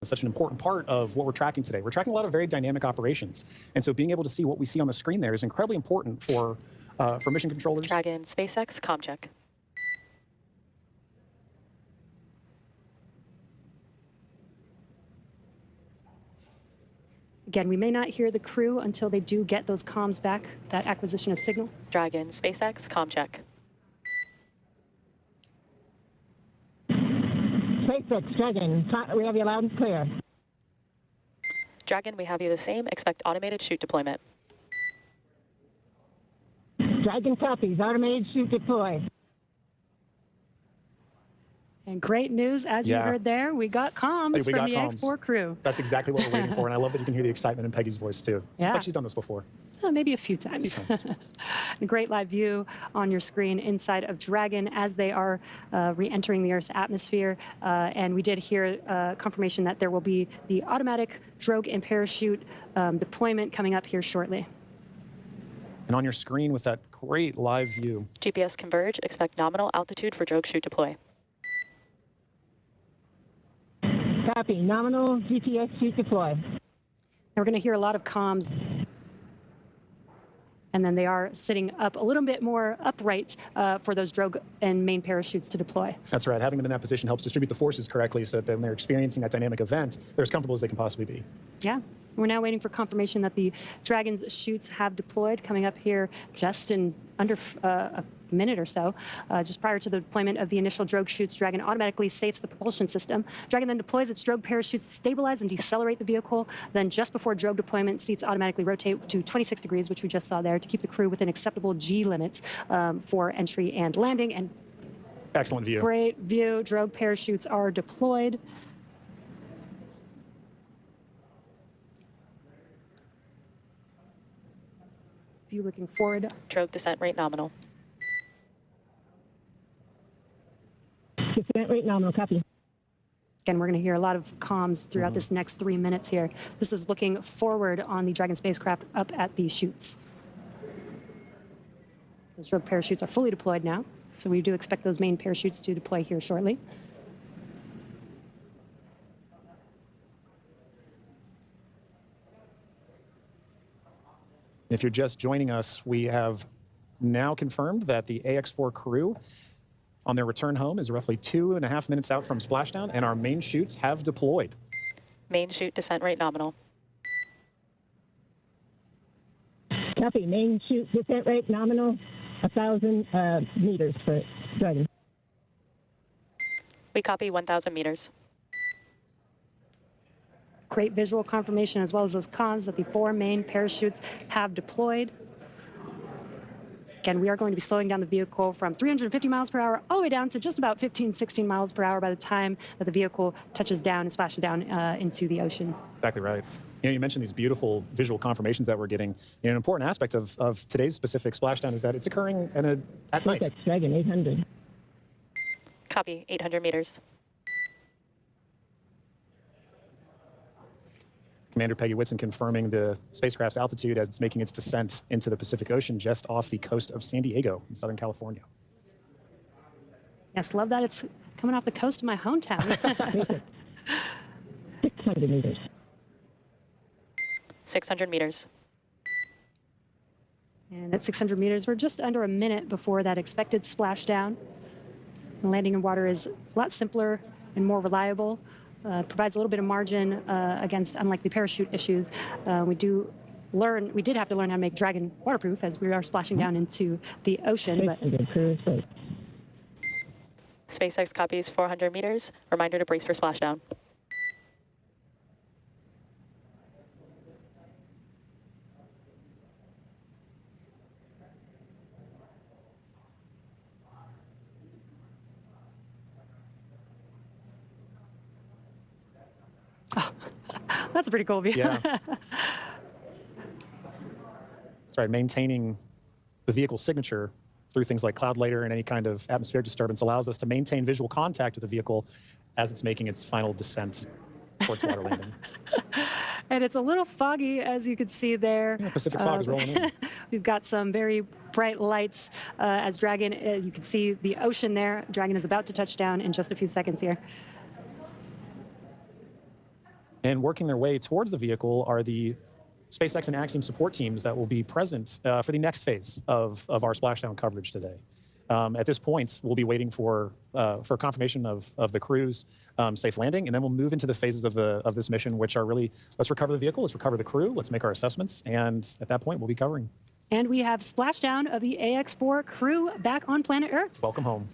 such an important part of what we're tracking today. We're tracking a lot of very dynamic operations. And so being able to see what we see on the screen there is incredibly important for mission controllers. Dragon, SpaceX, comm check. Again, we may not hear the crew until they do get those comms back, that acquisition of signal. Dragon, SpaceX, comm check. SpaceX, Dragon, we have you loud and clear. Dragon, we have you the same. Expect automated chute deployment. Dragon copies, automated chute deploy. And great news, as you heard there, we got comms from the X4 crew. That's exactly what we're waiting for, and I love that you can hear the excitement in Peggy's voice, too. Yeah. It's like she's done this before. Maybe a few times. A great live view on your screen inside of Dragon as they are re-entering the Earth's atmosphere. And we did hear confirmation that there will be the automatic drogue and parachute deployment coming up here shortly. And on your screen with that great live view. GPS converge. Expect nominal altitude for drogue chute deploy. Copy. Nominal GPS chute deploy. And we're going to hear a lot of comms. And then they are sitting up a little bit more upright for those drogue and main parachutes to deploy. That's right. Having them in that position helps distribute the forces correctly so that when they're experiencing that dynamic event, they're as comfortable as they can possibly be. Yeah. We're now waiting for confirmation that the Dragon's chutes have deployed, coming up here just in under a minute or so. Just prior to the deployment of the initial drogue chutes, Dragon automatically safes the propulsion system. Dragon then deploys its drogue parachutes to stabilize and decelerate the vehicle. Then just before drogue deployment, seats automatically rotate to 26 degrees, which we just saw there, to keep the crew within acceptable G limits for entry and landing. And excellent view. Great view. Drogue parachutes are deployed. View looking forward. Drogue descent rate nominal. Descent rate nominal, copy. Again, we're going to hear a lot of comms throughout this next 3 minutes here. This is looking forward on the Dragon spacecraft up at the chutes. Those drogue parachutes are fully deployed now, so we do expect those main parachutes to deploy here shortly. If you're just joining us, we have now confirmed that the AX4 crew on their return home is roughly 2.5 minutes out from splashdown, and our main chutes have deployed. Main chute descent rate nominal. Copy. Main chute descent rate nominal, 1,000 meters for Dragon. We copy 1,000 meters. Great visual confirmation, as well as those comms that the 4 main parachutes have deployed. Again, we are going to be slowing down the vehicle from 350 miles per hour all the way down to just about 15, 16 miles per hour by the time that the vehicle touches down and splashes down into the ocean. Exactly right. You know, you mentioned these beautiful visual confirmations that we're getting. You know, an important aspect of today's specific splashdown is that it's occurring at night. Dragon 800. Copy 800 meters. Commander Peggy Whitson confirming the spacecraft's altitude as it's making its descent into the Pacific Ocean just off the coast of San Diego in Southern California. Yes, love that it's coming off the coast of my hometown. 600 meters. 600 meters. And at 600 meters, we're just under a minute before that expected splashdown. The landing in water is a lot simpler and more reliable. Provides a little bit of margin against unlikely parachute issues. We did have to learn how to make Dragon waterproof as we are splashing down into the ocean. But SpaceX copies 400 meters. Reminder to brace for splashdown. Oh, that's a pretty cool view. Yeah. That's right, maintaining the vehicle's signature through things like cloud layer and any kind of atmospheric disturbance allows us to maintain visual contact with the vehicle as it's making its final descent towards water landing. And it's a little foggy, as you can see there. Yeah, Pacific fog is rolling in. We've got some very bright lights as Dragon, you can see the ocean there. Dragon is about to touch down in just a few seconds here. And working their way towards the vehicle are the SpaceX and Axiom support teams that will be present for the next phase of our splashdown coverage today. At this point, we'll be waiting for confirmation of the crew's safe landing, and then we'll move into the phases of this mission, which are really, let's recover the vehicle, let's recover the crew, let's make our assessments, and at that point, we'll be covering. And we have splashdown of the AX4 crew back on planet Earth. Welcome home.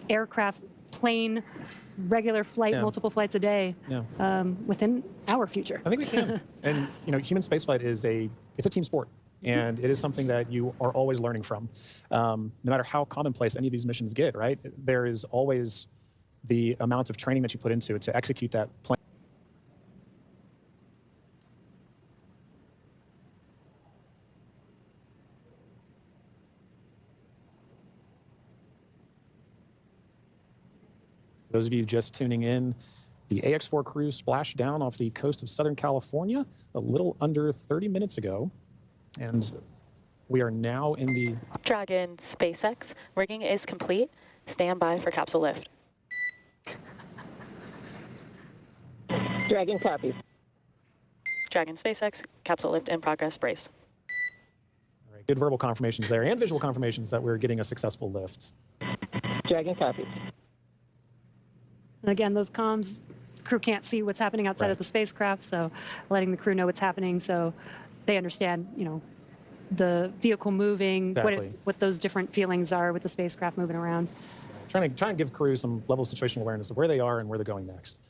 Aircraft, plane, regular flight, Yeah. multiple flights a day, Yeah. Within our future. I think we can. And human spaceflight is it's a team sport, and it is something that you are always learning from. No matter how commonplace any of these missions get, right? There is always the amount of training that you put into it to execute that plan. For those of you just tuning in, the AX4 crew splashed down off the coast of Southern California a little under 30 minutes ago. And we are now in the... Dragon SpaceX, rigging is complete. Stand by for capsule lift. Dragon copies. Dragon SpaceX, capsule lift in progress, brace. All right, good verbal confirmations there and visual confirmations that we're getting a successful lift. Dragon copies. And again, those comms, crew can't see what's happening outside Right. of the spacecraft, so letting the crew know what's happening so they understand, the vehicle moving, Exactly. what those different feelings are with the spacecraft moving around. Trying to give crew some level of situational awareness of where they are and where they're going next.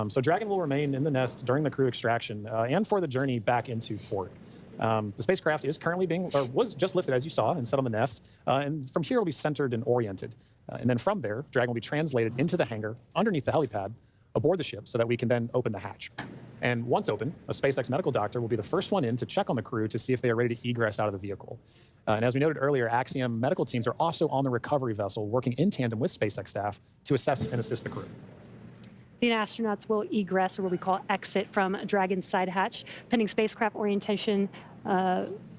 So Dragon will remain in the nest during the crew extraction and for the journey back into port. The spacecraft is currently was just lifted, as you saw, and set on the nest. And from here, it'll be centered and oriented. And then from there, Dragon will be translated into the hangar underneath the helipad aboard the ship so that we can then open the hatch. And once open, a SpaceX medical doctor will be the first one in to check on the crew to see if they are ready to egress out of the vehicle. And as we noted earlier, Axiom medical teams are also on the recovery vessel working in tandem with SpaceX staff to assess and assist the crew. The astronauts will egress, or what we call exit, from Dragon's side hatch, pending spacecraft orientation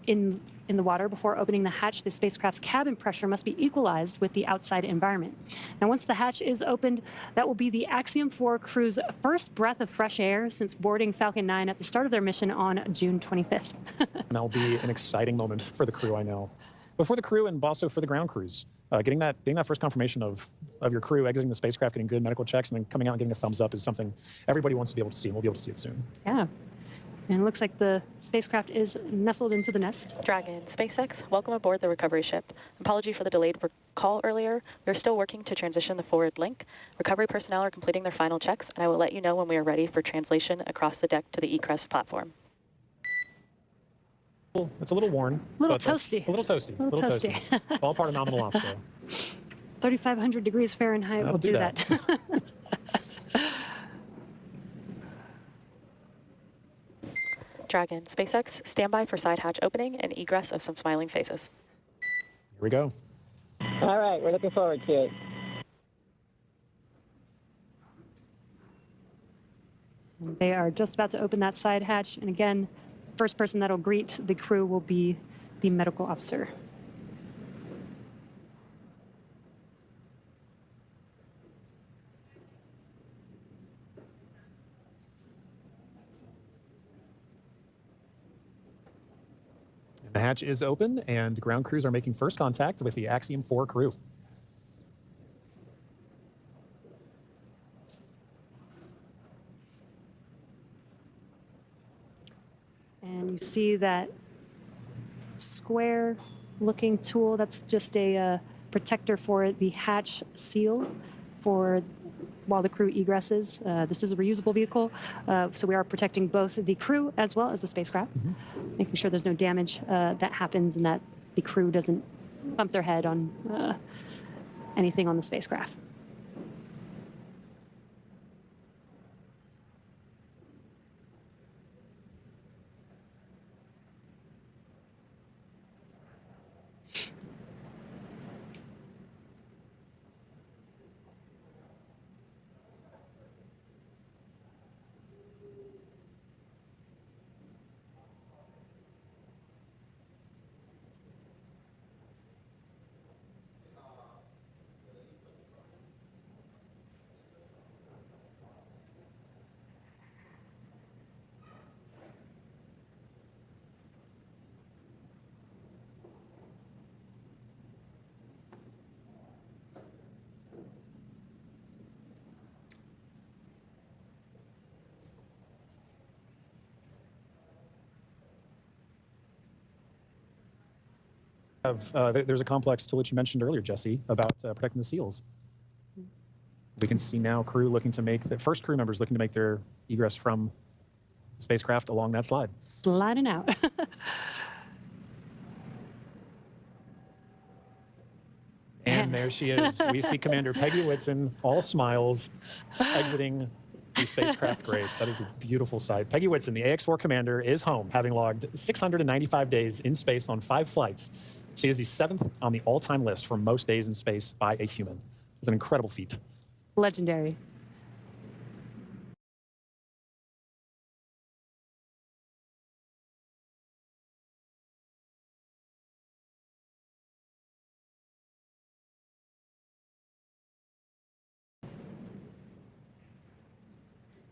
in the water. Before opening the hatch, the spacecraft's cabin pressure must be equalized with the outside environment. Now, once the hatch is opened, that will be the Axiom 4 crew's first breath of fresh air since boarding Falcon 9 at the start of their mission on June 25th. And that will be an exciting moment for the crew, I know. But for the crew and also for the ground crews, getting that first confirmation of your crew exiting the spacecraft, getting good medical checks, and then coming out and getting a thumbs up is something everybody wants to be able to see, and we'll be able to see it soon. Yeah. And it looks like the spacecraft is nestled into the nest. Dragon SpaceX, welcome aboard the recovery ship. Apology for the delayed call earlier. We're still working to transition the forward link. Recovery personnel are completing their final checks, and I will let you know when we are ready for translation across the deck to the egress platform. Well, it's a little worn. Little but that's toasty. A little toasty. Little toasty. All part of nominal ops, so. 3,500 degrees Fahrenheit will That'll do do that. that. Dragon SpaceX, stand by for side hatch opening and egress of some smiling faces. Here we go. All right, we're looking forward to it. They are just about to open that side hatch. And again, first person that'll greet the crew will be the medical officer. The hatch is open, and ground crews are making first contact with the Axiom 4 crew. And you see that square looking tool, that's just a protector for the hatch seal for while the crew egresses. This is a reusable vehicle, so we are protecting both the crew as well as the spacecraft, making sure there's no damage that happens and that the crew doesn't bump their head on anything on the spacecraft. There's a complex tool that you mentioned earlier, Jesse, about protecting the seals. We can see now crew looking to make, the first crew members looking to make their egress from the spacecraft along that slide. Sliding out. And there she is. We see Commander Peggy Whitson, all smiles, exiting the spacecraft Grace. That is a beautiful sight. Peggy Whitson, the AX-4 commander, is home, having logged 695 days in space on 5 flights. She is the 7th on the all-time list for most days in space by a human. It's an incredible feat. Legendary.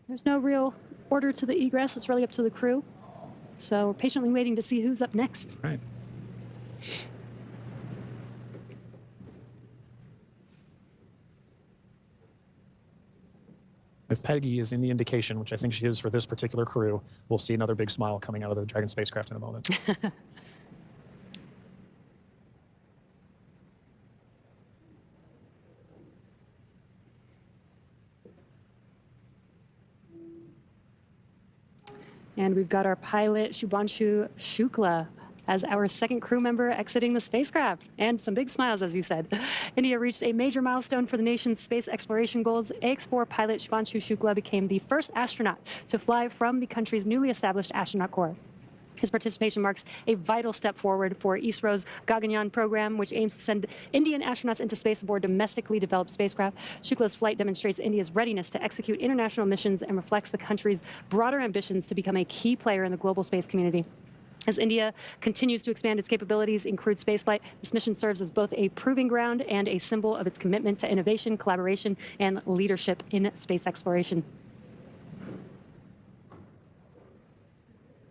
There's no real order to the egress. It's really up to the crew. So we're patiently waiting to see who's up next. Right. If Peggy is in the indication, which I think she is for this particular crew, we'll see another big smile coming out of the Dragon spacecraft in a moment. And we've got our pilot, Shubhanshu Shukla, as our second crew member exiting the spacecraft. And some big smiles, as you said. India reached a major milestone for the nation's space exploration goals. AX-4 pilot Shubhanshu Shukla became the first astronaut to fly from the country's newly established astronaut corps. His participation marks a vital step forward for ISRO's Gaganyaan program, which aims to send Indian astronauts into space aboard domestically developed spacecraft. Shukla's flight demonstrates India's readiness to execute international missions and reflects the country's broader ambitions to become a key player in the global space community. As India continues to expand its capabilities in crewed spaceflight, this mission serves as both a proving ground and a symbol of its commitment to innovation, collaboration, and leadership in space exploration.